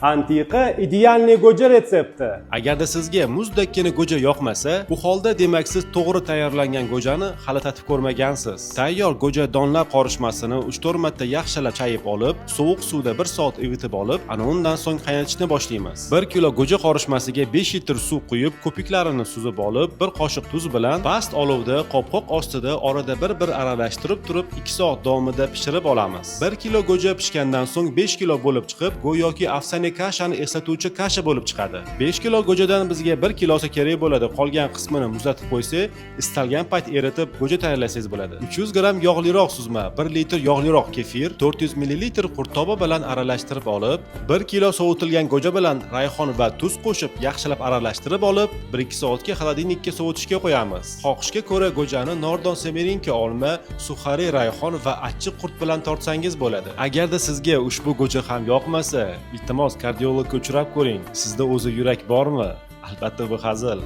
Antiqa idealniy go'ja retsepti. Agarda sizga muzdakkina go'ja yoqmasa, bu holda demak siz to'g'ri tayyorlangan go'jani hali tatib ko'rmagansiz. Tayyor go'ja donlab qorishmasini 3-4 marta yaxshilab chayib olib, sovuq suvda 1 soat ivitib olib, ana undan so'ng qaynatishni boshlaymiz. 1 kilo go'ja qorishmasiga 5 litr suv quyib, ko'piklarini suzib olib, 1 qoshiq tuz bilan past olovda qopqoq ostida orada bir aralashtirib turib 2 soat davomida pishirib olamiz. 1 kilo go'ja pishgandan so'ng 5 kilo bo'lib chiqib, go'yoki afsona kashani eslatuvchi kasha bo'lib chiqadi. 5 kilo go'jadan bizga 1 kilosi kerak bo'ladi. Qolgan qismini muzlatib qo'ysak, istalgan payt eritib go'ja tayyorlasangiz bo'ladi. 300 gram yog'liroq suzma, 1 litr yog'liroq kefir, 400 ml qurtoba bilan aralashtirib olib, 1 kilo sovutilgan go'ja bilan rayhon va tuz qo'shib yaxshilab aralashtirib olib, 1-2 soatga xolodilnikka sovutishga qo'yamiz. Xohishga ko'ra go'jani nordon semerinka olma, suxari rayhon va achchiq qurt bilan tortsangiz bo'ladi. Agarda sizga ushbu go'ja ham yoqmasa, iltimos kardiologga uchrab ko'ring. Sizda o'zi yurak bormi? Albatta bu hazil.